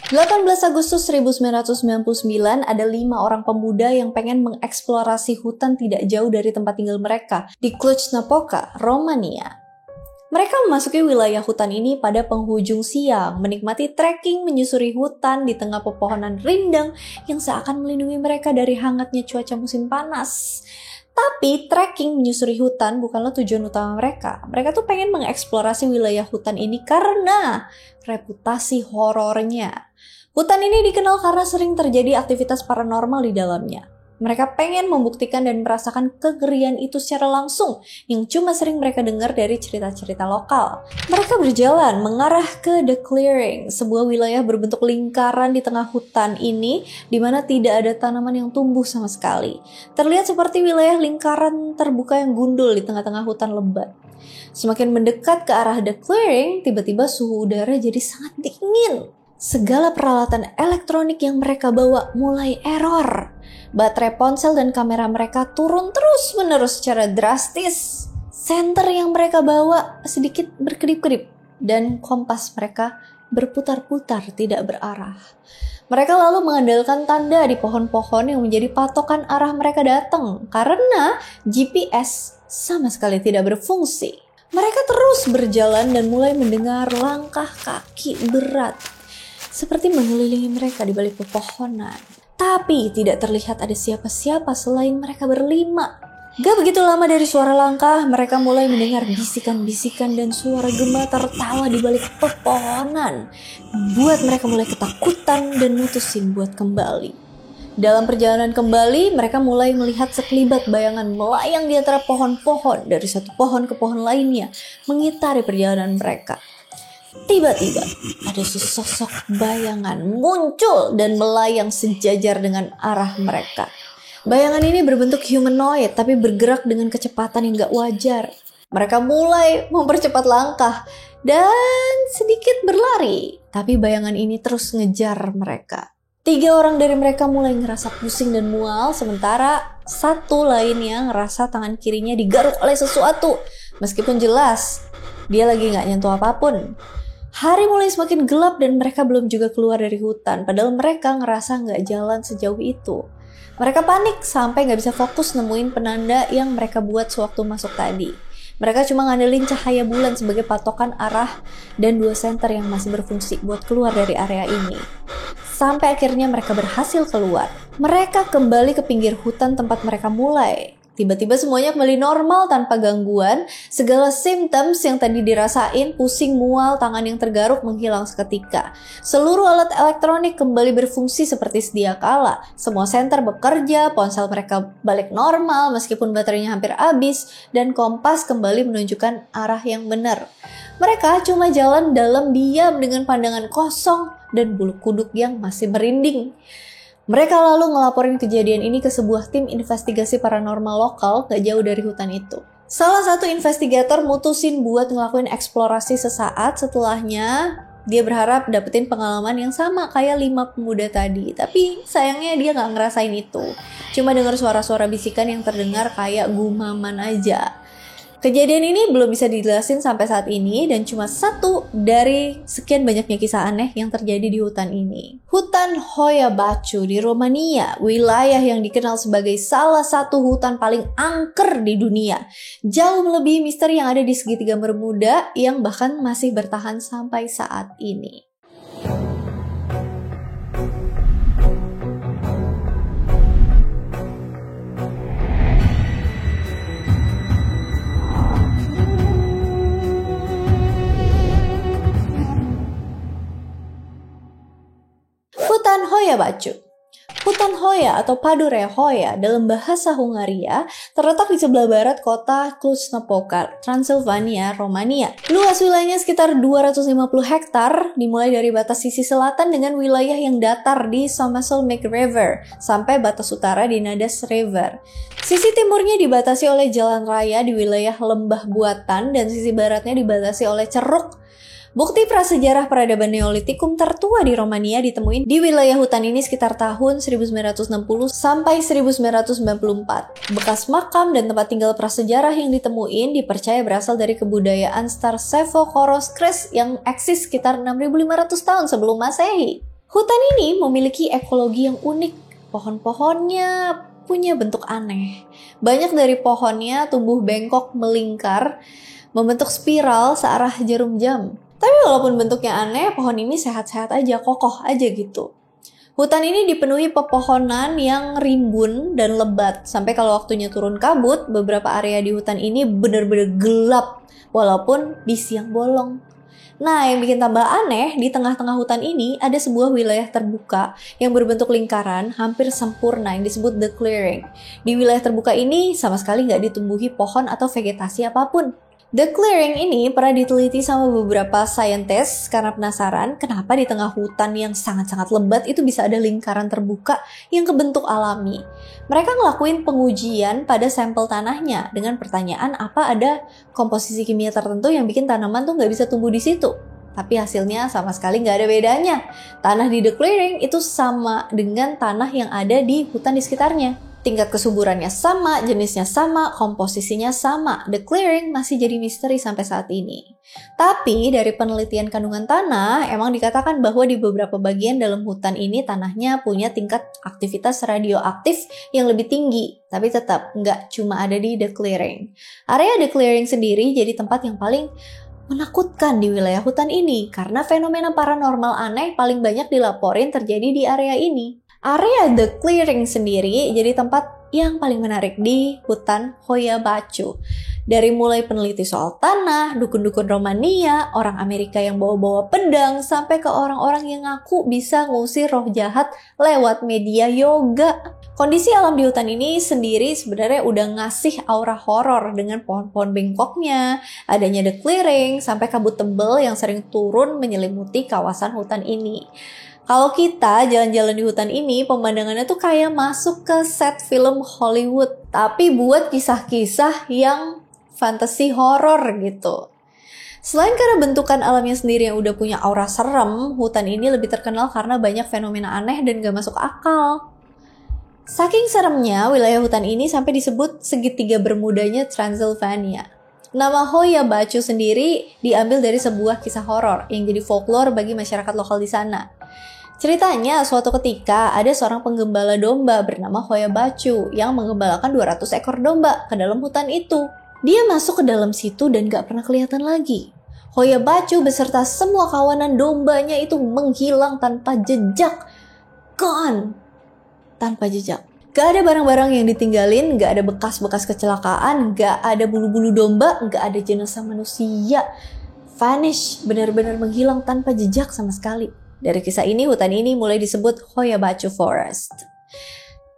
18 Agustus 1999, ada 5 orang pemuda yang pengen mengeksplorasi hutan tidak jauh dari tempat tinggal mereka di Cluj-Napoca, Romania. Mereka memasuki wilayah hutan ini pada penghujung siang, menikmati trekking menyusuri hutan di tengah pepohonan rindang yang seakan melindungi mereka dari hangatnya cuaca musim panas. Tapi trekking menyusuri hutan bukanlah tujuan utama mereka. Mereka tuh pengen mengeksplorasi wilayah hutan ini karena reputasi horornya. Hutan ini dikenal karena sering terjadi aktivitas paranormal di dalamnya. Mereka pengen membuktikan dan merasakan kengerian itu secara langsung yang cuma sering mereka dengar dari cerita-cerita lokal. Mereka berjalan mengarah ke The Clearing, sebuah wilayah berbentuk lingkaran di tengah hutan ini di mana tidak ada tanaman yang tumbuh sama sekali. Terlihat seperti wilayah lingkaran terbuka yang gundul di tengah-tengah hutan lebat. Semakin mendekat ke arah The Clearing, tiba-tiba suhu udara jadi sangat dingin. Segala peralatan elektronik yang mereka bawa mulai error. Baterai ponsel dan kamera mereka turun terus-menerus secara drastis. Senter yang mereka bawa sedikit berkedip-kedip dan kompas mereka berputar-putar tidak berarah. Mereka lalu mengandalkan tanda di pohon-pohon yang menjadi patokan arah mereka datang karena GPS sama sekali tidak berfungsi. Mereka terus berjalan dan mulai mendengar langkah kaki berat seperti mengelilingi mereka di balik pepohonan. Tapi tidak terlihat ada siapa-siapa selain mereka berlima. Gak begitu lama dari suara langkah, mereka mulai mendengar bisikan-bisikan dan suara gema tertawa di balik pepohonan. Buat mereka mulai ketakutan dan mutusin buat kembali. Dalam perjalanan kembali, mereka mulai melihat sekelibat bayangan melayang di antara pohon-pohon dari satu pohon ke pohon lainnya, mengitari perjalanan mereka. Tiba-tiba ada sesosok bayangan muncul dan melayang sejajar dengan arah mereka. Bayangan ini berbentuk humanoid tapi bergerak dengan kecepatan yang gak wajar. Mereka mulai mempercepat langkah dan sedikit berlari, tapi bayangan ini terus ngejar mereka. 3 orang dari mereka mulai ngerasa pusing dan mual, sementara satu lainnya ngerasa tangan kirinya digaruk oleh sesuatu. Meskipun jelas dia lagi gak nyentuh apapun. Hari mulai semakin gelap dan mereka belum juga keluar dari hutan, padahal mereka ngerasa nggak jalan sejauh itu. Mereka panik sampai nggak bisa fokus nemuin penanda yang mereka buat sewaktu masuk tadi. Mereka cuma ngandelin cahaya bulan sebagai patokan arah dan 2 senter yang masih berfungsi buat keluar dari area ini. Sampai akhirnya mereka berhasil keluar. Mereka kembali ke pinggir hutan tempat mereka mulai. Tiba-tiba semuanya kembali normal tanpa gangguan. Segala symptoms yang tadi dirasain, pusing, mual, tangan yang tergaruk menghilang seketika. Seluruh alat elektronik kembali berfungsi seperti sedia kala. Semua senter bekerja, ponsel mereka balik normal meskipun baterainya hampir habis, dan kompas kembali menunjukkan arah yang benar. Mereka cuma jalan dalam diam dengan pandangan kosong dan bulu kuduk yang masih merinding. Mereka lalu ngelaporin kejadian ini ke sebuah tim investigasi paranormal lokal gak jauh dari hutan itu. Salah satu investigator mutusin buat ngelakuin eksplorasi sesaat. Setelahnya dia berharap dapetin pengalaman yang sama kayak 5 pemuda tadi. Tapi sayangnya dia gak ngerasain itu. Cuma dengar suara-suara bisikan yang terdengar kayak gumaman aja. Kejadian ini belum bisa dijelasin sampai saat ini dan cuma satu dari sekian banyaknya kisah aneh yang terjadi di hutan ini. Hutan Hoia Baciu di Romania, wilayah yang dikenal sebagai salah satu hutan paling angker di dunia. Jauh melebihi misteri yang ada di segitiga Bermuda yang bahkan masih bertahan sampai saat ini. Hutan Hoia Baciu. Hutan Hoia atau Pădurea Hoia dalam bahasa Hungaria terletak di sebelah barat kota Cluj-Napoca, Transilvania, Romania. Luas wilayahnya sekitar 250 hektar, dimulai dari batas sisi selatan dengan wilayah yang datar di Someșul-Mic River sampai batas utara di Nădăș River. Sisi timurnya dibatasi oleh jalan raya di wilayah lembah buatan dan sisi baratnya dibatasi oleh ceruk. Bukti prasejarah peradaban Neolitikum tertua di Romania ditemuin di wilayah hutan ini sekitar tahun 1960 sampai 1994. Bekas makam dan tempat tinggal prasejarah yang ditemuin dipercaya berasal dari kebudayaan Starcevo Koros Kres yang eksis sekitar 6.500 tahun sebelum Masehi. Hutan ini memiliki ekologi yang unik. Pohon-pohonnya punya bentuk aneh. Banyak dari pohonnya tumbuh bengkok melingkar, membentuk spiral searah jarum jam. Tapi walaupun bentuknya aneh, pohon ini sehat-sehat aja, kokoh aja gitu. Hutan ini dipenuhi pepohonan yang rimbun dan lebat. Sampai kalau waktunya turun kabut, beberapa area di hutan ini benar-benar gelap, walaupun di siang bolong. Nah, yang bikin tambah aneh, di tengah-tengah hutan ini ada sebuah wilayah terbuka yang berbentuk lingkaran hampir sempurna yang disebut The Clearing. Di wilayah terbuka ini sama sekali nggak ditumbuhi pohon atau vegetasi apapun. The Clearing ini pernah diteliti sama beberapa saintis karena penasaran kenapa di tengah hutan yang sangat-sangat lebat itu bisa ada lingkaran terbuka yang kebentuk alami. Mereka ngelakuin pengujian pada sampel tanahnya dengan pertanyaan apa ada komposisi kimia tertentu yang bikin tanaman tuh nggak bisa tumbuh di situ. Tapi hasilnya sama sekali nggak ada bedanya. Tanah di The Clearing itu sama dengan tanah yang ada di hutan di sekitarnya. Tingkat kesuburannya sama, jenisnya sama, komposisinya sama. The Clearing masih jadi misteri sampai saat ini. Tapi dari penelitian kandungan tanah, emang dikatakan bahwa di beberapa bagian dalam hutan ini tanahnya punya tingkat aktivitas radioaktif yang lebih tinggi. Tapi tetap nggak cuma ada di The Clearing. Area The Clearing sendiri jadi tempat yang paling menakutkan di wilayah hutan ini karena fenomena paranormal aneh paling banyak dilaporin terjadi di area ini. Area The Clearing sendiri jadi tempat yang paling menarik di hutan Hoya Baciu. Dari mulai peneliti soal tanah, dukun-dukun Romania, orang Amerika yang bawa-bawa pedang, sampai ke orang-orang yang ngaku bisa ngusir roh jahat lewat media yoga. Kondisi alam di hutan ini sendiri sebenarnya udah ngasih aura horor dengan pohon-pohon bengkoknya, adanya The Clearing, sampai kabut tebal yang sering turun menyelimuti kawasan hutan ini. Kalau kita jalan-jalan di hutan ini, pemandangannya tuh kayak masuk ke set film Hollywood. Tapi buat kisah-kisah yang fantasi horor gitu. Selain karena bentukan alamnya sendiri yang udah punya aura serem, hutan ini lebih terkenal karena banyak fenomena aneh dan gak masuk akal. Saking seremnya, wilayah hutan ini sampai disebut segitiga bermudanya Transylvania. Nama Hoya Baciu sendiri diambil dari sebuah kisah horor yang jadi folklore bagi masyarakat lokal di sana. Ceritanya, suatu ketika ada seorang penggembala domba bernama Hoya Baciu yang menggembalakan 200 ekor domba ke dalam hutan itu. Dia masuk ke dalam situ dan gak pernah kelihatan lagi. Hoya Baciu beserta semua kawanan dombanya itu menghilang tanpa jejak. Gone! Tanpa jejak. Gak ada barang-barang yang ditinggalin, gak ada bekas-bekas kecelakaan, gak ada bulu-bulu domba, gak ada jenazah manusia. Vanish, benar-benar menghilang tanpa jejak sama sekali. Dari kisah ini, hutan ini mulai disebut Hoya Baciu Forest.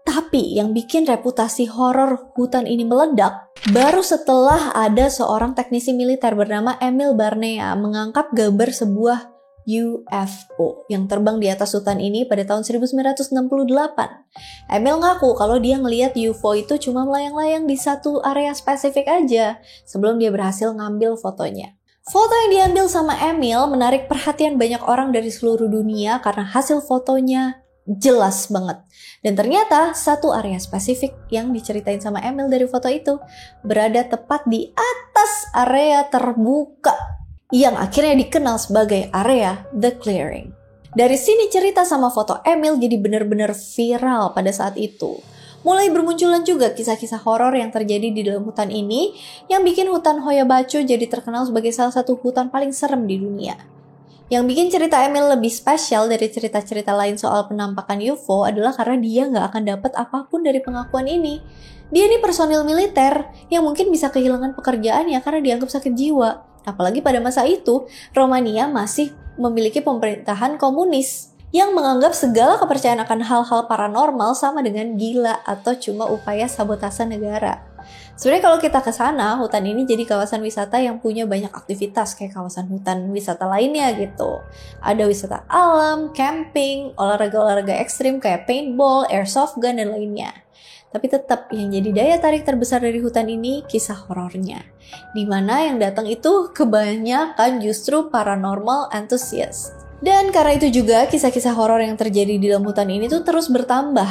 Tapi yang bikin reputasi horor hutan ini meledak, baru setelah ada seorang teknisi militer bernama Emil Barnea mengangkat gambar sebuah UFO yang terbang di atas hutan ini pada tahun 1968. Emil ngaku kalau dia ngelihat UFO itu cuma melayang-layang di satu area spesifik aja sebelum dia berhasil ngambil fotonya. Foto yang diambil sama Emil menarik perhatian banyak orang dari seluruh dunia karena hasil fotonya jelas banget. Dan ternyata satu area spesifik yang diceritain sama Emil dari foto itu berada tepat di atas area terbuka yang akhirnya dikenal sebagai area The Clearing. Dari sini cerita sama foto Emil jadi benar-benar viral pada saat itu. Mulai bermunculan juga kisah-kisah horor yang terjadi di dalam hutan ini yang bikin hutan Hoya Baciu jadi terkenal sebagai salah satu hutan paling serem di dunia. Yang bikin cerita Emil lebih spesial dari cerita-cerita lain soal penampakan UFO adalah karena dia nggak akan dapat apapun dari pengakuan ini. Dia ini personil militer yang mungkin bisa kehilangan pekerjaannya karena dianggap sakit jiwa. Apalagi pada masa itu, Romania masih memiliki pemerintahan komunis yang menganggap segala kepercayaan akan hal-hal paranormal sama dengan gila atau cuma upaya sabotase negara. Sebenarnya kalau kita ke sana, hutan ini jadi kawasan wisata yang punya banyak aktivitas kayak kawasan hutan wisata lainnya gitu. Ada wisata alam, camping, olahraga-olahraga ekstrim kayak paintball, airsoft gun, dan lainnya. Tapi tetap yang jadi daya tarik terbesar dari hutan ini kisah horornya. Dimana yang datang itu kebanyakan justru paranormal enthusiast. Dan karena itu juga kisah-kisah horor yang terjadi di dalam hutan ini tuh terus bertambah.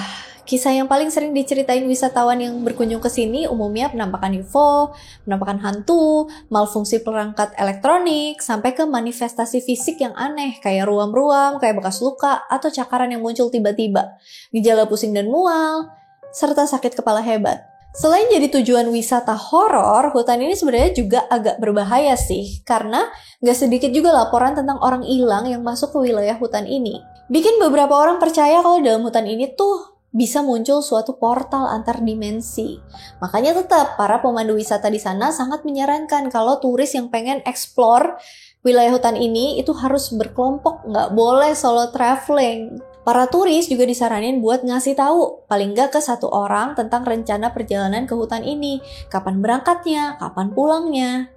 Kisah yang paling sering diceritain wisatawan yang berkunjung ke sini umumnya penampakan UFO, penampakan hantu, malfungsi perangkat elektronik, sampai ke manifestasi fisik yang aneh kayak ruam-ruam, kayak bekas luka, atau cakaran yang muncul tiba-tiba, gejala pusing dan mual, serta sakit kepala hebat. Selain jadi tujuan wisata horor, hutan ini sebenarnya juga agak berbahaya sih, karena gak sedikit juga laporan tentang orang hilang yang masuk ke wilayah hutan ini. Bikin beberapa orang percaya kalau dalam hutan ini tuh bisa muncul suatu portal antar dimensi. Makanya tetap para pemandu wisata di sana sangat menyarankan kalau turis yang pengen explore wilayah hutan ini itu harus berkelompok, nggak boleh solo traveling. Para turis juga disaranin buat ngasih tahu paling nggak ke satu orang tentang rencana perjalanan ke hutan ini, kapan berangkatnya, kapan pulangnya.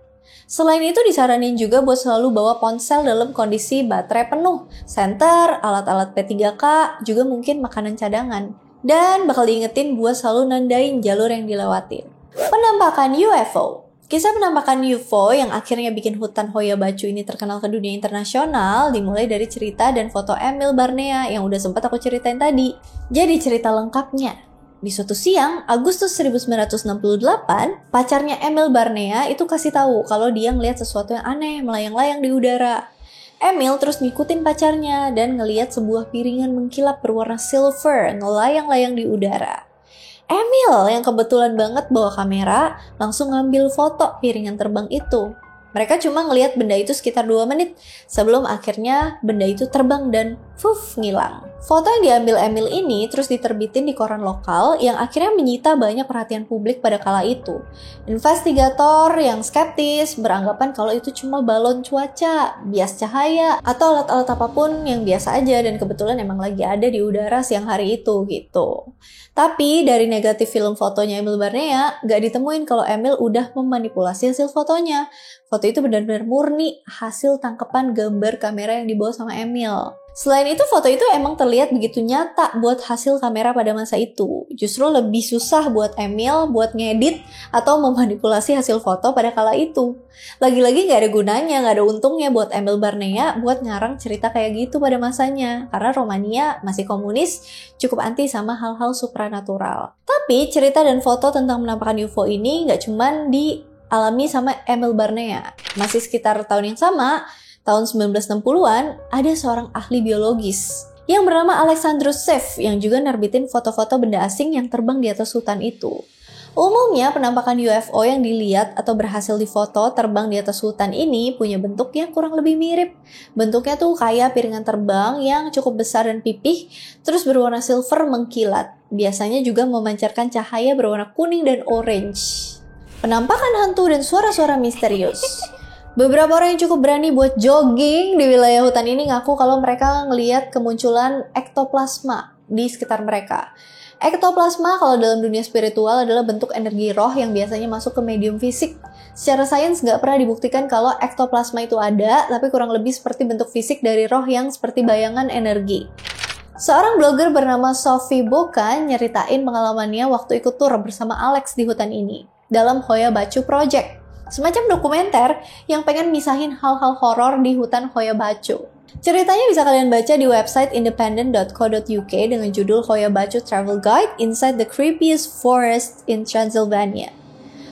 Selain itu disaranin juga buat selalu bawa ponsel dalam kondisi baterai penuh, senter, alat-alat P3K, juga mungkin makanan cadangan. Dan bakal diingetin buat selalu nandain jalur yang dilewatin. Penampakan UFO. Kisah penampakan UFO yang akhirnya bikin hutan Hoya Bacu ini terkenal ke dunia internasional dimulai dari cerita dan foto Emil Barnea yang udah sempat aku ceritain tadi. Jadi cerita lengkapnya. Di suatu siang, Agustus 1968, pacarnya Emil Barnea itu kasih tahu kalau dia ngelihat sesuatu yang aneh melayang-layang di udara. Emil terus ngikutin pacarnya dan ngelihat sebuah piringan mengkilap berwarna silver ngelayang-layang di udara. Emil yang kebetulan banget bawa kamera langsung ngambil foto piringan terbang itu. Mereka cuma ngelihat benda itu sekitar 2 menit sebelum akhirnya benda itu terbang dan ngilang. Foto yang diambil Emil ini terus diterbitin di koran lokal yang akhirnya menyita banyak perhatian publik pada kala itu. Investigator yang skeptis beranggapan kalau itu cuma balon cuaca, bias cahaya, atau alat-alat apapun yang biasa aja dan kebetulan emang lagi ada di udara siang hari itu gitu. Tapi dari negatif film fotonya Emil Barnea, gak ditemuin kalau Emil udah memanipulasi hasil fotonya. Foto itu benar-benar murni hasil tangkapan gambar kamera yang dibawa sama Emil. Selain itu, foto itu emang terlihat begitu nyata buat hasil kamera pada masa itu. Justru lebih susah buat Emil buat ngedit atau memanipulasi hasil foto pada kala itu. Lagi-lagi gak ada gunanya, gak ada untungnya buat Emil Barnea buat ngarang cerita kayak gitu pada masanya. Karena Romania masih komunis, cukup anti sama hal-hal supranatural. Tapi cerita dan foto tentang penampakan UFO ini gak cuman dialami sama Emil Barnea. Masih sekitar tahun yang sama, tahun 1960-an, ada seorang ahli biologis yang bernama Alexandros Sev yang juga nerbitin foto-foto benda asing yang terbang di atas hutan itu. Umumnya penampakan UFO yang dilihat atau berhasil difoto terbang di atas hutan ini punya bentuk yang kurang lebih mirip. Bentuknya tuh kayak piringan terbang yang cukup besar dan pipih, terus berwarna silver mengkilat. Biasanya juga memancarkan cahaya berwarna kuning dan orange. Penampakan hantu dan suara-suara misterius. Beberapa orang yang cukup berani buat jogging di wilayah hutan ini ngaku kalau mereka ngelihat kemunculan ektoplasma di sekitar mereka. Ektoplasma kalau dalam dunia spiritual adalah bentuk energi roh yang biasanya masuk ke medium fisik. Secara sains nggak pernah dibuktikan kalau ektoplasma itu ada, tapi kurang lebih seperti bentuk fisik dari roh yang seperti bayangan energi. Seorang blogger bernama Sophie Bokan nyeritain pengalamannya waktu ikut tur bersama Alex di hutan ini dalam Hoya Bacu Project. Semacam dokumenter yang pengen misahin hal-hal horor di hutan Hoya Bacu. Ceritanya bisa kalian baca di website independent.co.uk dengan judul Hoya Bacu Travel Guide Inside the Creepiest Forest in Transylvania.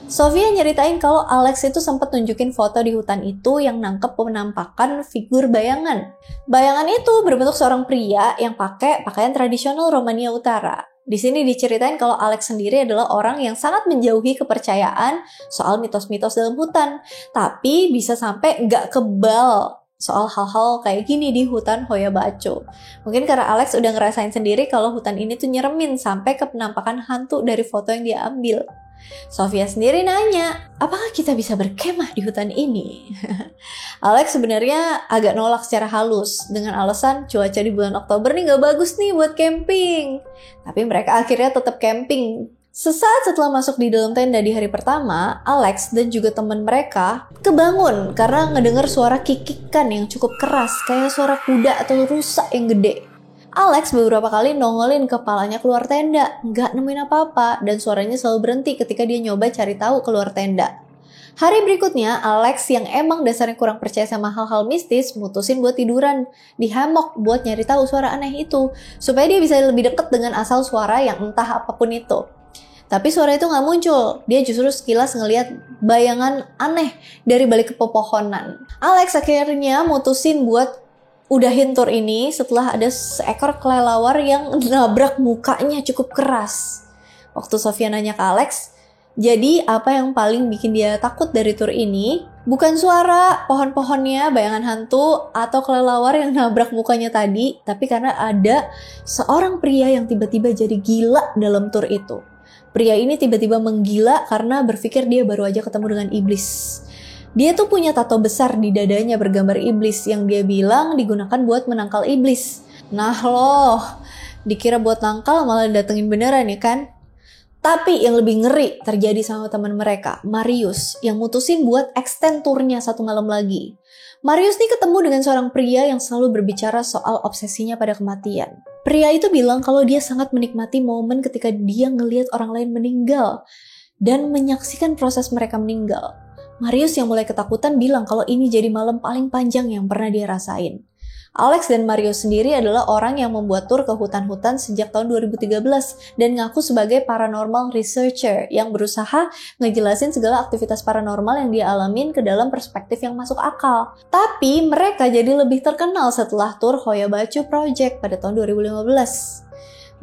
Sofia nyeritain kalau Alex itu sempat nunjukin foto di hutan itu yang nangkep penampakan figur bayangan. Bayangan itu berbentuk seorang pria yang pakai pakaian tradisional Romania Utara. Di sini diceritain kalau Alex sendiri adalah orang yang sangat menjauhi kepercayaan soal mitos-mitos dalam hutan, tapi bisa sampai nggak kebal soal hal-hal kayak gini di hutan Hoya Bacu. Mungkin karena Alex udah ngerasain sendiri kalau hutan ini tuh nyeremin sampai ke penampakan hantu dari foto yang dia ambil. Sofia sendiri nanya, apakah kita bisa berkemah di hutan ini? Alex sebenarnya agak nolak secara halus dengan alasan cuaca di bulan Oktober nih gak bagus nih buat camping. Tapi mereka akhirnya tetap camping. Sesaat setelah masuk di dalam tenda di hari pertama, Alex dan juga teman mereka kebangun karena ngedengar suara kikikan yang cukup keras kayak suara kuda atau rusa yang gede. Alex beberapa kali nongolin kepalanya keluar tenda, nggak nemuin apa-apa, dan suaranya selalu berhenti ketika dia nyoba cari tahu keluar tenda. Hari berikutnya, Alex yang emang dasarnya kurang percaya sama hal-hal mistis, mutusin buat tiduran di hammock buat nyari tahu suara aneh itu, supaya dia bisa lebih dekat dengan asal suara yang entah apapun itu. Tapi suara itu nggak muncul, dia justru sekilas ngelihat bayangan aneh dari balik pepohonan. Alex akhirnya mutusin buat udahin tour ini setelah ada seekor kelelawar yang nabrak mukanya cukup keras. Waktu Sofia nanya ke Alex, jadi apa yang paling bikin dia takut dari tour ini? Bukan suara pohon-pohonnya, bayangan hantu, atau kelelawar yang nabrak mukanya tadi, tapi karena ada seorang pria yang tiba-tiba jadi gila dalam tour itu. Pria ini tiba-tiba menggila karena berpikir dia baru aja ketemu dengan iblis. Dia tuh punya tato besar di dadanya bergambar iblis yang dia bilang digunakan buat menangkal iblis. Nah loh, dikira buat nangkal malah datengin beneran ya kan? Tapi yang lebih ngeri terjadi sama teman mereka, Marius, yang mutusin buat extend tournya 1 malam lagi. Marius nih ketemu dengan seorang pria yang selalu berbicara soal obsesinya pada kematian. Pria itu bilang kalau dia sangat menikmati momen ketika dia ngelihat orang lain meninggal dan menyaksikan proses mereka meninggal. Marius yang mulai ketakutan bilang kalau ini jadi malam paling panjang yang pernah dia rasain. Alex dan Marius sendiri adalah orang yang membuat tur ke hutan-hutan sejak tahun 2013 dan ngaku sebagai paranormal researcher yang berusaha ngejelasin segala aktivitas paranormal yang dia alamin ke dalam perspektif yang masuk akal. Tapi mereka jadi lebih terkenal setelah tur Hoya Bacu Project pada tahun 2015.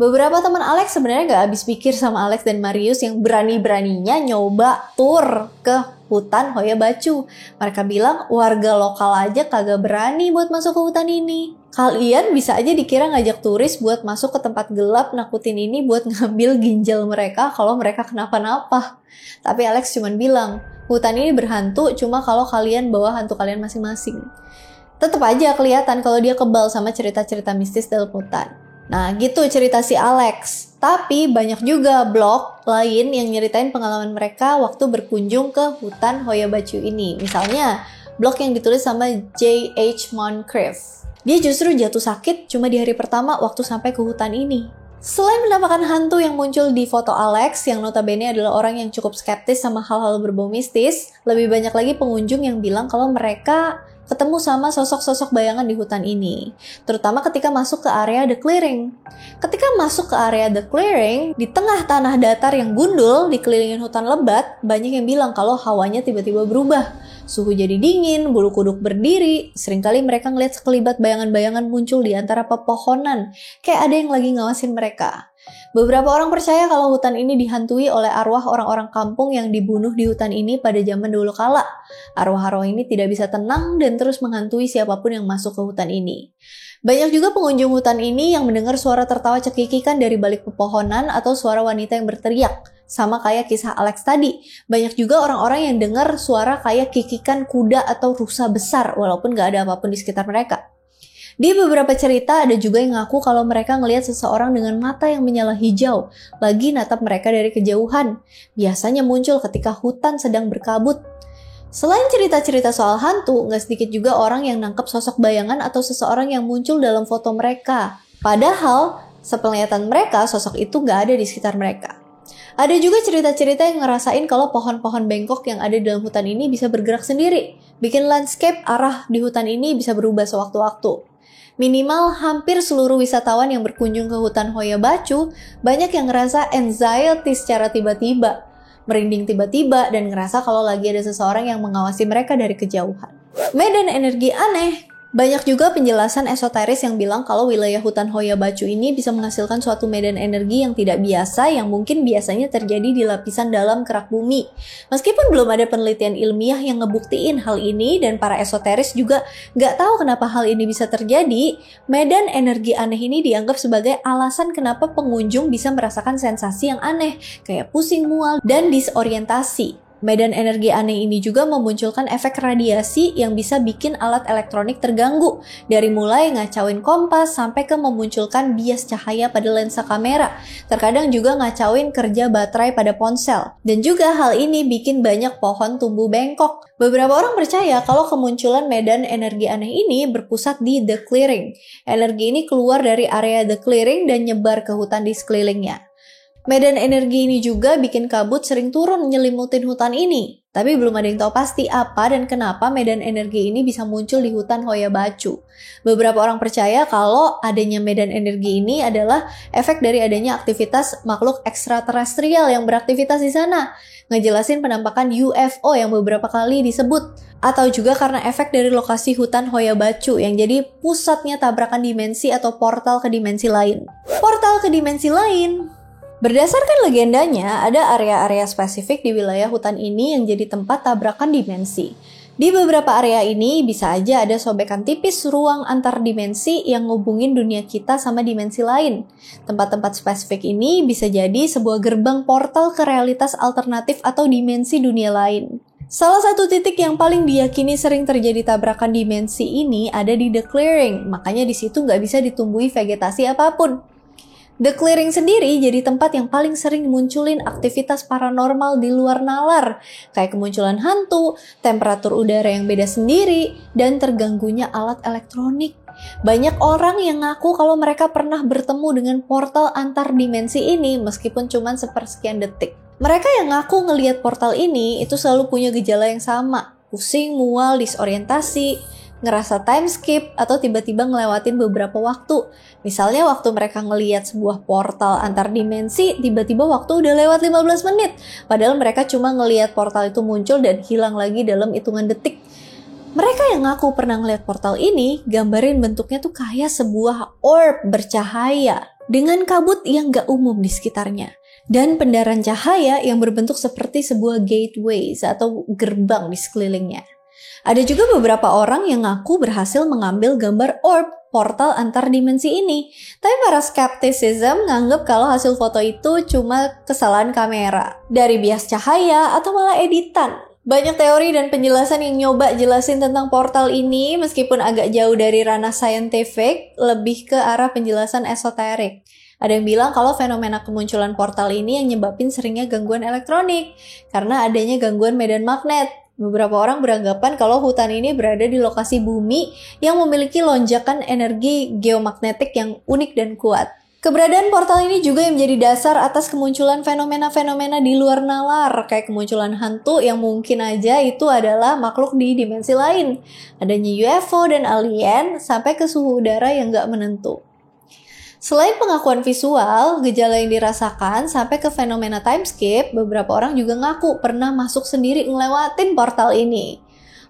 Beberapa teman Alex sebenarnya gak habis pikir sama Alex dan Marius yang berani-beraninya nyoba tur ke hutan Hoya Bacu. Mereka bilang warga lokal aja kagak berani buat masuk ke hutan ini. Kalian bisa aja dikira ngajak turis buat masuk ke tempat gelap nakutin ini buat ngambil ginjal mereka kalau mereka kenapa-napa. Tapi Alex cuman bilang, hutan ini berhantu cuma kalau kalian bawa hantu kalian masing-masing. Tetep aja kelihatan kalau dia kebal sama cerita-cerita mistis dalam hutan. Nah gitu cerita si Alex. Tapi banyak juga blog lain yang nyeritain pengalaman mereka waktu berkunjung ke hutan Hoya Bacu ini. Misalnya blog yang ditulis sama J.H. Moncrief. Dia justru jatuh sakit cuma di hari pertama waktu sampai ke hutan ini. Selain penampakan hantu yang muncul di foto Alex yang notabene adalah orang yang cukup skeptis sama hal-hal berbau mistis, lebih banyak lagi pengunjung yang bilang kalau mereka ketemu sama sosok-sosok bayangan di hutan ini, terutama ketika masuk ke area The Clearing. Ketika masuk ke area The Clearing, di tengah tanah datar yang gundul, dikelilingin hutan lebat, banyak yang bilang kalau hawanya tiba-tiba berubah. Suhu jadi dingin, bulu kuduk berdiri, seringkali mereka ngeliat sekelibat bayangan-bayangan muncul di antara pepohonan, kayak ada yang lagi ngawasin mereka. Beberapa orang percaya kalau hutan ini dihantui oleh arwah orang-orang kampung yang dibunuh di hutan ini pada zaman dahulu kala. Arwah-arwah ini tidak bisa tenang dan terus menghantui siapapun yang masuk ke hutan ini. Banyak juga pengunjung hutan ini yang mendengar suara tertawa cekikikan dari balik pepohonan atau suara wanita yang berteriak. Sama kayak kisah Alex tadi, banyak juga orang-orang yang dengar suara kayak kikikan kuda atau rusa besar walaupun gak ada apapun di sekitar mereka. Di beberapa cerita ada juga yang ngaku kalau mereka ngelihat seseorang dengan mata yang menyala hijau, lagi natap mereka dari kejauhan. Biasanya muncul ketika hutan sedang berkabut. Selain cerita-cerita soal hantu, nggak sedikit juga orang yang nangkep sosok bayangan atau seseorang yang muncul dalam foto mereka. Padahal, sepenglihatan mereka, sosok itu nggak ada di sekitar mereka. Ada juga cerita-cerita yang ngerasain kalau pohon-pohon bengkok yang ada di dalam hutan ini bisa bergerak sendiri, bikin landscape arah di hutan ini bisa berubah sewaktu-waktu. Minimal hampir seluruh wisatawan yang berkunjung ke hutan Hoya Bacu banyak yang ngerasa anxiety secara tiba-tiba, merinding tiba-tiba dan ngerasa kalau lagi ada seseorang yang mengawasi mereka dari kejauhan. Medan energi aneh. Banyak juga penjelasan esoteris yang bilang kalau wilayah hutan Hoya Bacu ini bisa menghasilkan suatu medan energi yang tidak biasa yang mungkin biasanya terjadi di lapisan dalam kerak bumi. Meskipun belum ada penelitian ilmiah yang ngebuktiin hal ini dan para esoteris juga nggak tahu kenapa hal ini bisa terjadi, medan energi aneh ini dianggap sebagai alasan kenapa pengunjung bisa merasakan sensasi yang aneh, kayak pusing mual dan disorientasi. Medan energi aneh ini juga memunculkan efek radiasi yang bisa bikin alat elektronik terganggu, dari mulai ngacauin kompas sampai ke memunculkan bias cahaya pada lensa kamera. Terkadang juga ngacauin kerja baterai pada ponsel. Dan juga hal ini bikin banyak pohon tumbuh bengkok. Beberapa orang percaya kalau kemunculan medan energi aneh ini berpusat di The Clearing. Energi ini keluar dari area The Clearing dan nyebar ke hutan di sekelilingnya. Medan energi ini juga bikin kabut sering turun nyelimutin hutan ini. Tapi belum ada yang tahu pasti apa dan kenapa medan energi ini bisa muncul di hutan Hoya Baciu. Beberapa orang percaya kalau adanya medan energi ini adalah efek dari adanya aktivitas makhluk ekstraterestrial yang beraktivitas di sana. Ngejelasin penampakan UFO yang beberapa kali disebut. Atau juga karena efek dari lokasi hutan Hoya Baciu yang jadi pusatnya tabrakan dimensi atau portal ke dimensi lain. Portal ke dimensi lain. Berdasarkan legendanya, ada area-area spesifik di wilayah hutan ini yang jadi tempat tabrakan dimensi. Di beberapa area ini bisa aja ada sobekan tipis ruang antar dimensi yang ngubungin dunia kita sama dimensi lain. Tempat-tempat spesifik ini bisa jadi sebuah gerbang portal ke realitas alternatif atau dimensi dunia lain. Salah satu titik yang paling diyakini sering terjadi tabrakan dimensi ini ada di The Clearing, makanya di situ nggak bisa ditumbuhi vegetasi apapun. The Clearing sendiri jadi tempat yang paling sering munculin aktivitas paranormal di luar nalar, kayak kemunculan hantu, temperatur udara yang beda sendiri, dan terganggunya alat elektronik. Banyak orang yang ngaku kalau mereka pernah bertemu dengan portal antar dimensi ini meskipun cuma sepersekian detik. Mereka yang ngaku ngelihat portal ini itu selalu punya gejala yang sama, pusing, mual, disorientasi, ngerasa time skip, atau tiba-tiba ngelewatin beberapa waktu. Misalnya waktu mereka ngelihat sebuah portal antar dimensi, tiba-tiba waktu udah lewat 15 menit. Padahal mereka cuma ngelihat portal itu muncul dan hilang lagi dalam hitungan detik. Mereka yang ngaku pernah ngelihat portal ini, gambarin bentuknya tuh kayak sebuah orb bercahaya dengan kabut yang gak umum di sekitarnya. Dan pendaran cahaya yang berbentuk seperti sebuah gateways atau gerbang di sekelilingnya. Ada juga beberapa orang yang ngaku berhasil mengambil gambar orb portal antar dimensi ini. Tapi para skepticism nganggep kalau hasil foto itu cuma kesalahan kamera, dari bias cahaya, atau malah editan. Banyak teori dan penjelasan yang nyoba jelasin tentang portal ini meskipun agak jauh dari ranah scientific, lebih ke arah penjelasan esoterik. Ada yang bilang kalau fenomena kemunculan portal ini yang nyebabin seringnya gangguan elektronik karena adanya gangguan medan magnet. Beberapa orang beranggapan kalau hutan ini berada di lokasi bumi yang memiliki lonjakan energi geomagnetik yang unik dan kuat. Keberadaan portal ini juga yang menjadi dasar atas kemunculan fenomena-fenomena di luar nalar, kayak kemunculan hantu yang mungkin aja itu adalah makhluk di dimensi lain. Adanya UFO dan alien, sampai ke suhu udara yang gak menentu. Selain pengakuan visual, gejala yang dirasakan sampai ke fenomena time skip, beberapa orang juga ngaku pernah masuk sendiri ngelewatin portal ini.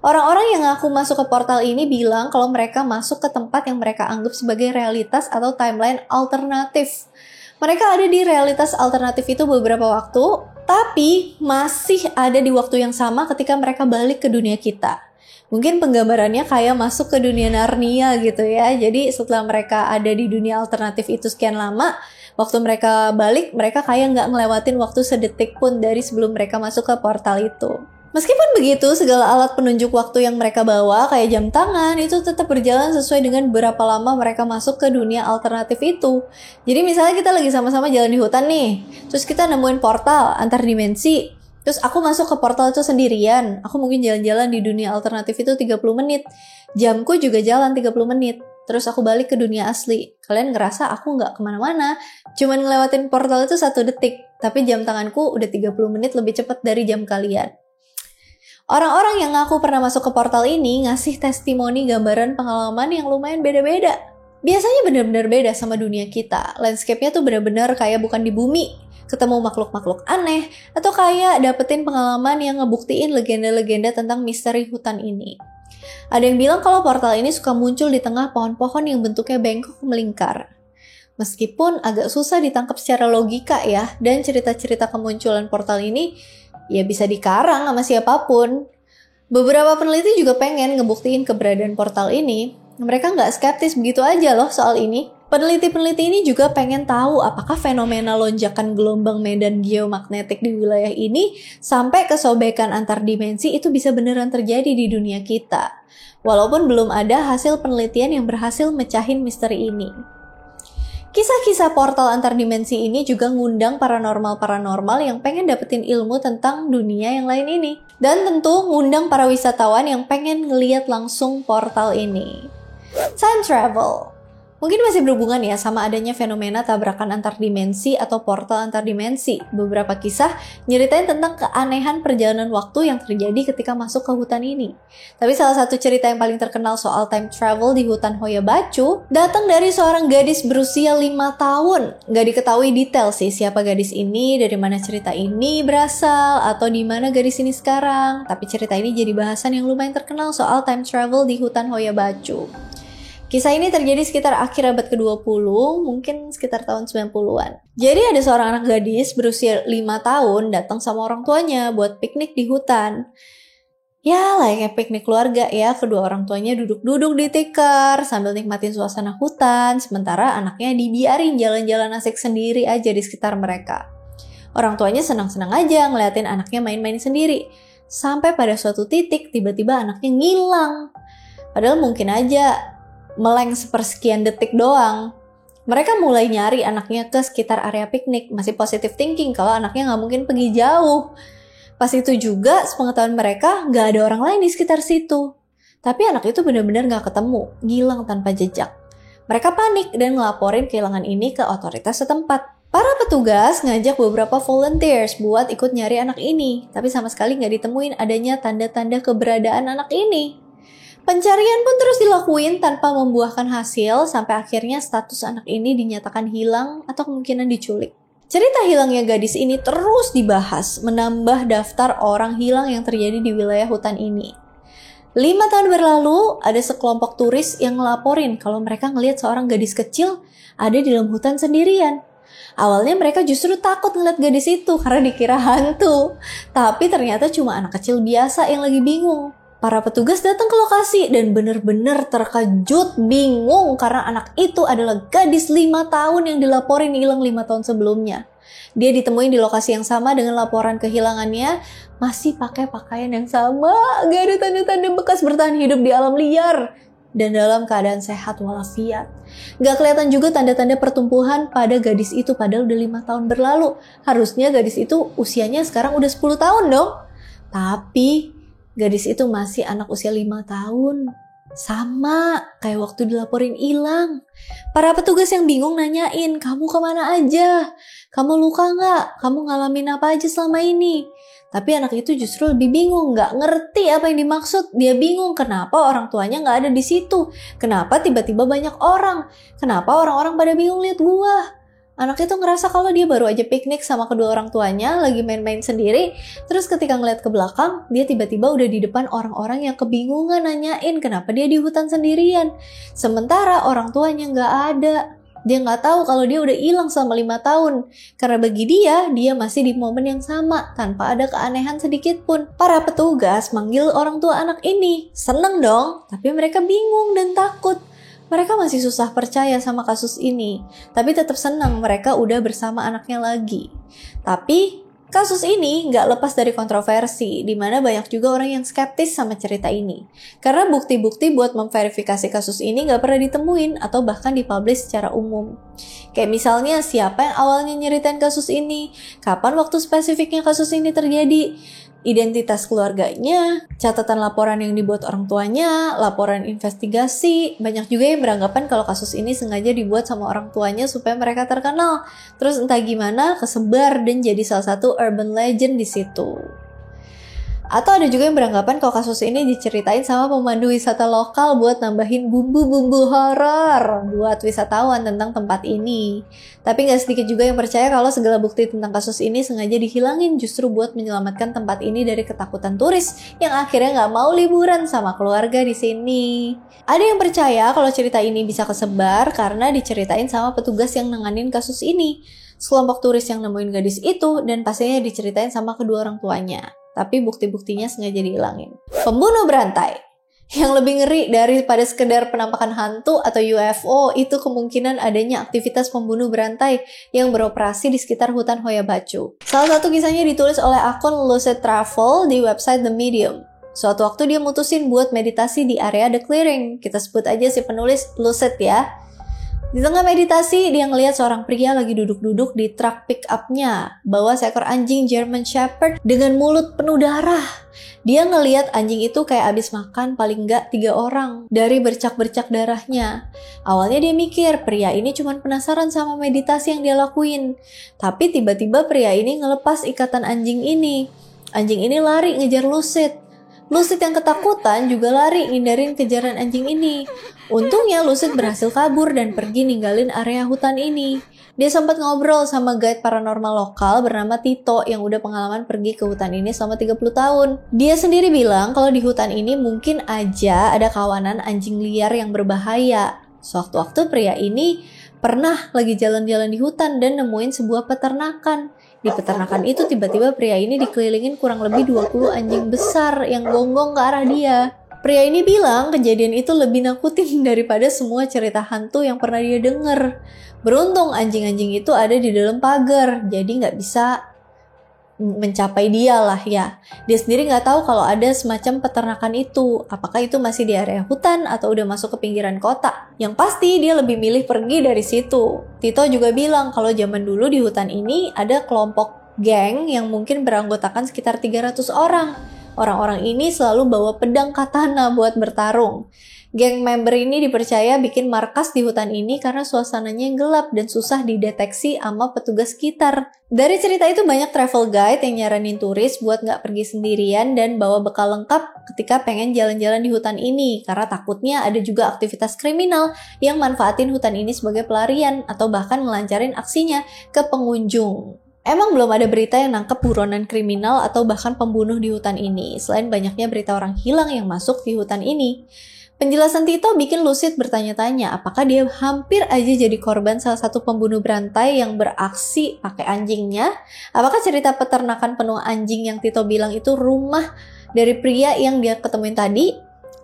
Orang-orang yang ngaku masuk ke portal ini bilang kalau mereka masuk ke tempat yang mereka anggap sebagai realitas atau timeline alternatif. Mereka ada di realitas alternatif itu beberapa waktu, tapi masih ada di waktu yang sama ketika mereka balik ke dunia kita. Mungkin penggambarannya kayak masuk ke dunia Narnia gitu ya. Jadi setelah mereka ada di dunia alternatif itu sekian lama, waktu mereka balik, mereka kayak nggak ngelewatin waktu sedetik pun dari sebelum mereka masuk ke portal itu. Meskipun begitu, segala alat penunjuk waktu yang mereka bawa, kayak jam tangan, itu tetap berjalan sesuai dengan berapa lama mereka masuk ke dunia alternatif itu. Jadi misalnya kita lagi sama-sama jalan di hutan nih, terus kita nemuin portal antar dimensi, terus aku masuk ke portal itu sendirian. Aku mungkin jalan-jalan di dunia alternatif itu 30 menit. Jamku juga jalan 30 menit. Terus aku balik ke dunia asli. Kalian ngerasa aku nggak kemana-mana. Cuman ngelewatin portal itu 1 detik. Tapi jam tanganku udah 30 menit lebih cepat dari jam kalian. Orang-orang yang ngaku pernah masuk ke portal ini ngasih testimoni gambaran pengalaman yang lumayan beda-beda. Biasanya benar-benar beda sama dunia kita. Landscape-nya tuh benar-benar kayak bukan di bumi. Ketemu makhluk-makhluk aneh, atau kayak dapetin pengalaman yang ngebuktiin legenda-legenda tentang misteri hutan ini. Ada yang bilang kalau portal ini suka muncul di tengah pohon-pohon yang bentuknya bengkok melingkar. Meskipun agak susah ditangkap secara logika ya, dan cerita-cerita kemunculan portal ini ya bisa dikarang sama siapapun. Beberapa peneliti juga pengen ngebuktiin keberadaan portal ini. Mereka nggak skeptis begitu aja loh soal ini. Peneliti-peneliti ini juga pengen tahu apakah fenomena lonjakan gelombang medan geomagnetik di wilayah ini sampai kesobekan antar dimensi itu bisa beneran terjadi di dunia kita. Walaupun belum ada hasil penelitian yang berhasil mecahin misteri ini. Kisah-kisah portal antar dimensi ini juga ngundang paranormal-paranormal yang pengen dapetin ilmu tentang dunia yang lain ini. Dan tentu ngundang para wisatawan yang pengen ngeliat langsung portal ini. Time travel. Mungkin masih berhubungan ya sama adanya fenomena tabrakan antar dimensi atau portal antar dimensi. Beberapa kisah nyeritain tentang keanehan perjalanan waktu yang terjadi ketika masuk ke hutan ini. Tapi salah satu cerita yang paling terkenal soal time travel di hutan Hoya Bacu datang dari seorang gadis berusia 5 tahun. Gak diketahui detail sih siapa gadis ini, dari mana cerita ini berasal, atau di mana gadis ini sekarang. Tapi cerita ini jadi bahasan yang lumayan terkenal soal time travel di hutan Hoya Bacu. Kisah ini terjadi sekitar akhir abad ke-20, mungkin sekitar tahun 90-an. Jadi ada seorang anak gadis berusia 5 tahun datang sama orang tuanya buat piknik di hutan. Ya, layaknya piknik keluarga ya, kedua orang tuanya duduk-duduk di tikar sambil nikmatin suasana hutan, sementara anaknya dibiarin jalan-jalan asik sendiri aja di sekitar mereka. Orang tuanya senang-senang aja ngeliatin anaknya main-main sendiri. Sampai pada suatu titik, tiba-tiba anaknya ngilang. Padahal mungkin aja meleng sepersekian detik doang. Mereka mulai nyari anaknya ke sekitar area piknik, masih positive thinking kalau anaknya nggak mungkin pergi jauh. Pas itu juga, sepengetahuan mereka, nggak ada orang lain di sekitar situ. Tapi anak itu benar-benar nggak ketemu, ngilang tanpa jejak. Mereka panik dan ngelaporin kehilangan ini ke otoritas setempat. Para petugas ngajak beberapa volunteers buat ikut nyari anak ini, tapi sama sekali nggak ditemuin adanya tanda-tanda keberadaan anak ini. Pencarian pun terus dilakuin tanpa membuahkan hasil sampai akhirnya status anak ini dinyatakan hilang atau kemungkinan diculik. Cerita hilangnya gadis ini terus dibahas, menambah daftar orang hilang yang terjadi di wilayah hutan ini. 5 tahun berlalu, ada sekelompok turis yang ngelaporin kalau mereka ngelihat seorang gadis kecil ada di dalam hutan sendirian. Awalnya mereka justru takut ngeliat gadis itu karena dikira hantu. Tapi ternyata cuma anak kecil biasa yang lagi bingung. Para petugas datang ke lokasi dan benar-benar terkejut, bingung karena anak itu adalah gadis 5 tahun yang dilaporin hilang 5 tahun sebelumnya. Dia ditemuin di lokasi yang sama dengan laporan kehilangannya, masih pakai pakaian yang sama, gak ada tanda-tanda bekas bertahan hidup di alam liar, dan dalam keadaan sehat walafiat. Gak kelihatan juga tanda-tanda pertumbuhan pada gadis itu padahal udah 5 tahun berlalu. Harusnya gadis itu usianya sekarang udah 10 tahun dong. Tapi gadis itu masih anak usia 5 tahun. Sama kayak waktu dilaporin hilang. Para petugas yang bingung nanyain, kamu kemana aja? Kamu luka nggak? Kamu ngalamin apa aja selama ini? Tapi anak itu justru lebih bingung, nggak ngerti apa yang dimaksud. Dia bingung kenapa orang tuanya nggak ada di situ. Kenapa tiba-tiba banyak orang? Kenapa orang-orang pada bingung lihat gua? Anak itu ngerasa kalau dia baru aja piknik sama kedua orang tuanya, lagi main-main sendiri, terus ketika ngeliat ke belakang, dia tiba-tiba udah di depan orang-orang yang kebingungan nanyain kenapa dia di hutan sendirian. Sementara orang tuanya nggak ada. Dia nggak tahu kalau dia udah hilang selama 5 tahun. Karena bagi dia masih di momen yang sama, tanpa ada keanehan sedikit pun. Para petugas manggil orang tua anak ini. Seneng dong, tapi mereka bingung dan takut. Mereka masih susah percaya sama kasus ini, tapi tetap senang mereka udah bersama anaknya lagi. Tapi kasus ini nggak lepas dari kontroversi, di mana banyak juga orang yang skeptis sama cerita ini. Karena bukti-bukti buat memverifikasi kasus ini nggak pernah ditemuin atau bahkan dipublish secara umum. Kayak misalnya siapa yang awalnya nyeritain kasus ini, kapan waktu spesifiknya kasus ini terjadi, identitas keluarganya, catatan laporan yang dibuat orang tuanya, laporan investigasi. Banyak juga yang beranggapan kalau kasus ini sengaja dibuat sama orang tuanya supaya mereka terkenal. Terus entah gimana kesebar dan jadi salah satu urban legend di situ. Atau ada juga yang beranggapan kalau kasus ini diceritain sama pemandu wisata lokal buat nambahin bumbu-bumbu horor buat wisatawan tentang tempat ini. Tapi gak sedikit juga yang percaya kalau segala bukti tentang kasus ini sengaja dihilangin justru buat menyelamatkan tempat ini dari ketakutan turis yang akhirnya gak mau liburan sama keluarga di sini. Ada yang percaya kalau cerita ini bisa kesebar karena diceritain sama petugas yang nanganin kasus ini. Sekelompok turis yang nemuin gadis itu dan pastinya diceritain sama kedua orang tuanya. Tapi bukti-buktinya sengaja dihilangin. Pembunuh berantai. Yang lebih ngeri daripada sekedar penampakan hantu atau UFO itu kemungkinan adanya aktivitas pembunuh berantai yang beroperasi di sekitar hutan Hoya Bacu. Salah satu kisahnya ditulis oleh akun Lucid Travel di website The Medium. Suatu waktu dia mutusin buat meditasi di area The Clearing. Kita sebut aja si penulis Lucid ya. Di tengah meditasi, dia ngelihat seorang pria lagi duduk-duduk di truk pick-up-nya, bawa seekor anjing German Shepherd dengan mulut penuh darah. Dia ngelihat anjing itu kayak abis makan paling nggak 3 orang dari bercak-bercak darahnya. Awalnya dia mikir pria ini cuma penasaran sama meditasi yang dia lakuin. Tapi tiba-tiba pria ini ngelepas ikatan anjing ini. Anjing ini lari ngejar Lucid. Lucid yang ketakutan juga lari ngindarin kejaran anjing ini. Untungnya Lucid berhasil kabur dan pergi ninggalin area hutan ini. Dia sempat ngobrol sama guide paranormal lokal bernama Tito yang udah pengalaman pergi ke hutan ini selama 30 tahun. Dia sendiri bilang kalau di hutan ini mungkin aja ada kawanan anjing liar yang berbahaya. Sewaktu-waktu pria ini pernah lagi jalan-jalan di hutan dan nemuin sebuah peternakan. Di peternakan itu tiba-tiba pria ini dikelilingin kurang lebih 20 anjing besar yang gonggong ke arah dia. Pria ini bilang kejadian itu lebih nakutin daripada semua cerita hantu yang pernah dia denger. Beruntung anjing-anjing itu ada di dalam pagar, jadi nggak bisa mencapai dia lah ya. Dia sendiri nggak tahu kalau ada semacam peternakan itu. Apakah itu masih di area hutan atau udah masuk ke pinggiran kota? Yang pasti dia lebih milih pergi dari situ. Tito juga bilang kalau zaman dulu di hutan ini ada kelompok geng yang mungkin beranggotakan sekitar 300 orang. Orang-orang ini selalu bawa pedang katana buat bertarung. Geng member ini dipercaya bikin markas di hutan ini karena suasananya yang gelap dan susah dideteksi sama petugas sekitar. Dari cerita itu banyak travel guide yang nyaranin turis buat nggak pergi sendirian dan bawa bekal lengkap ketika pengen jalan-jalan di hutan ini karena takutnya ada juga aktivitas kriminal yang manfaatin hutan ini sebagai pelarian atau bahkan ngelancarin aksinya ke pengunjung. Emang belum ada berita yang nangkep buronan kriminal atau bahkan pembunuh di hutan ini, selain banyaknya berita orang hilang yang masuk di hutan ini. Penjelasan Tito bikin Lucid bertanya-tanya apakah dia hampir aja jadi korban salah satu pembunuh berantai yang beraksi pakai anjingnya. Apakah cerita peternakan penuh anjing yang Tito bilang itu rumah dari pria yang dia ketemuin tadi?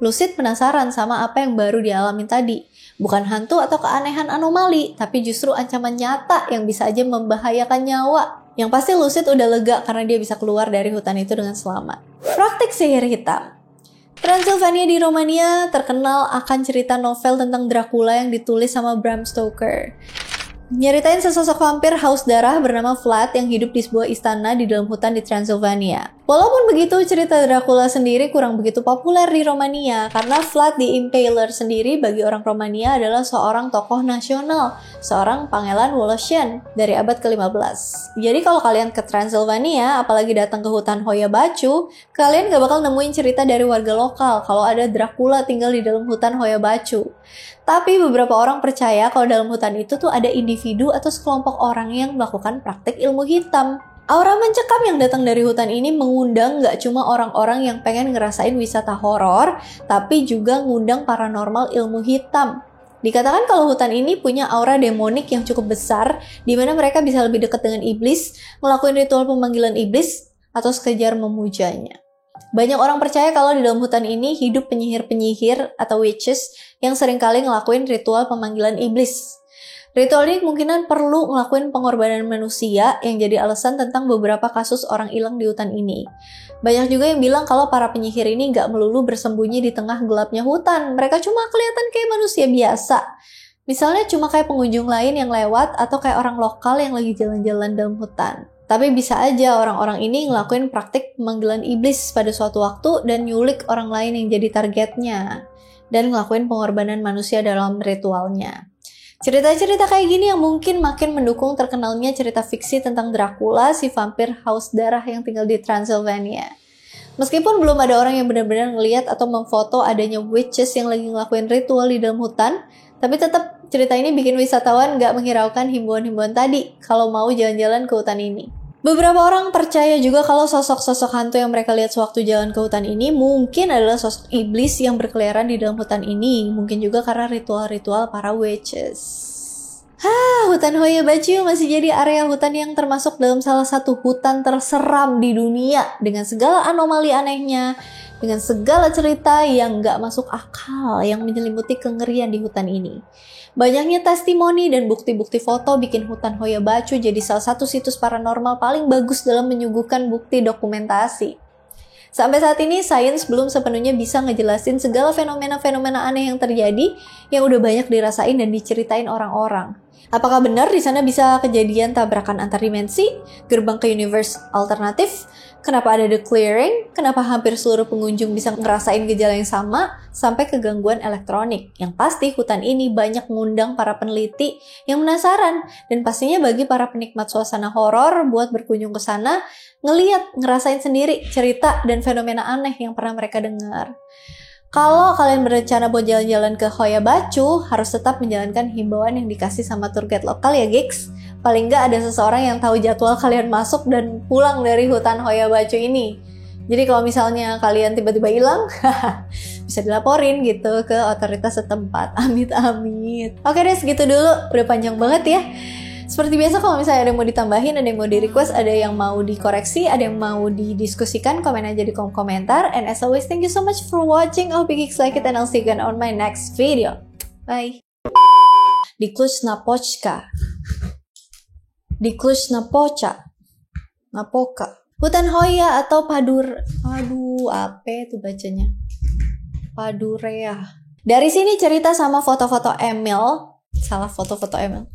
Lucid penasaran sama apa yang baru dialamin tadi. Bukan hantu atau keanehan anomali, tapi justru ancaman nyata yang bisa aja membahayakan nyawa. Yang pasti Lucid udah lega karena dia bisa keluar dari hutan itu dengan selamat. Praktik sihir hitam. Transylvania di Romania terkenal akan cerita novel tentang Dracula yang ditulis sama Bram Stoker. Nyeritain sesosok vampir haus darah bernama Vlad yang hidup di sebuah istana di dalam hutan di Transylvania. Walaupun begitu, cerita Dracula sendiri kurang begitu populer di Romania karena Vlad the Impaler sendiri bagi orang Romania adalah seorang tokoh nasional, seorang pangeran Woloshyn dari abad ke-15. Jadi kalau kalian ke Transylvania, apalagi datang ke hutan Hoia Baciu, kalian gak bakal nemuin cerita dari warga lokal kalau ada Dracula tinggal di dalam hutan Hoia Baciu. Tapi beberapa orang percaya kalau dalam hutan itu tuh ada individu atau sekelompok orang yang melakukan praktik ilmu hitam. Aura mencekam yang datang dari hutan ini mengundang gak cuma orang-orang yang pengen ngerasain wisata horor, tapi juga ngundang paranormal ilmu hitam. Dikatakan kalau hutan ini punya aura demonik yang cukup besar, di mana mereka bisa lebih dekat dengan iblis, ngelakuin ritual pemanggilan iblis, atau sekedar memujanya. Banyak orang percaya kalau di dalam hutan ini hidup penyihir-penyihir atau witches yang seringkali ngelakuin ritual pemanggilan iblis. Ritual ini kemungkinan perlu ngelakuin pengorbanan manusia yang jadi alasan tentang beberapa kasus orang hilang di hutan ini. Banyak juga yang bilang kalau para penyihir ini nggak melulu bersembunyi di tengah gelapnya hutan. Mereka cuma kelihatan kayak manusia biasa. Misalnya cuma kayak pengunjung lain yang lewat atau kayak orang lokal yang lagi jalan-jalan dalam hutan. Tapi bisa aja orang-orang ini ngelakuin praktik pemanggilan iblis pada suatu waktu dan nyulik orang lain yang jadi targetnya. Dan ngelakuin pengorbanan manusia dalam ritualnya. Cerita-cerita kayak gini yang mungkin makin mendukung terkenalnya cerita fiksi tentang Dracula, si vampir haus darah yang tinggal di Transylvania. Meskipun belum ada orang yang benar-benar ngelihat atau memfoto adanya witches yang lagi ngelakuin ritual di dalam hutan, tapi tetap cerita ini bikin wisatawan gak menghiraukan himbauan-himbauan tadi kalau mau jalan-jalan ke hutan ini. Beberapa orang percaya juga kalau sosok-sosok hantu yang mereka lihat sewaktu jalan ke hutan ini mungkin adalah sosok iblis yang berkeliaran di dalam hutan ini. Mungkin juga karena ritual-ritual para witches. Hutan Hoia Baciu masih jadi area hutan yang termasuk dalam salah satu hutan terseram di dunia. Dengan segala anomali anehnya, dengan segala cerita yang gak masuk akal yang menyelimuti kengerian di hutan ini. Banyaknya testimoni dan bukti-bukti foto bikin hutan Hoia Baciu jadi salah satu situs paranormal paling bagus dalam menyuguhkan bukti dokumentasi. Sampai saat ini, sains belum sepenuhnya bisa ngejelasin segala fenomena-fenomena aneh yang terjadi yang udah banyak dirasain dan diceritain orang-orang. Apakah benar di sana bisa kejadian tabrakan antar dimensi, gerbang ke universe alternatif, kenapa ada the clearing, kenapa hampir seluruh pengunjung bisa ngerasain gejala yang sama, sampai ke gangguan elektronik. Yang pasti hutan ini banyak mengundang para peneliti yang penasaran, dan pastinya bagi para penikmat suasana horor buat berkunjung ke sana, ngerasain sendiri cerita dan fenomena aneh yang pernah mereka dengar. Kalau kalian berencana buat jalan-jalan ke Hoya Bacu, harus tetap menjalankan himbauan yang dikasih sama tour guide lokal ya, gigs. Paling nggak ada seseorang yang tahu jadwal kalian masuk dan pulang dari hutan Hoya Bacu ini. Jadi kalau misalnya kalian tiba-tiba hilang, bisa dilaporin gitu ke otoritas setempat. Amit-amit. Oke deh, segitu dulu. Udah panjang banget ya. Seperti biasa, kalau misalnya ada yang mau ditambahin, ada yang mau di-request, ada yang mau dikoreksi, ada yang mau didiskusikan, komen aja di kolom komentar. And as always, thank you so much for watching. I hope you guys like it and I'll see you again on my next video. Bye. Di Cluj-Napoca. Napoca. Hutan Hoya atau apa itu bacanya? Padurea. Dari sini cerita sama foto-foto Emil. Salah foto-foto Emil.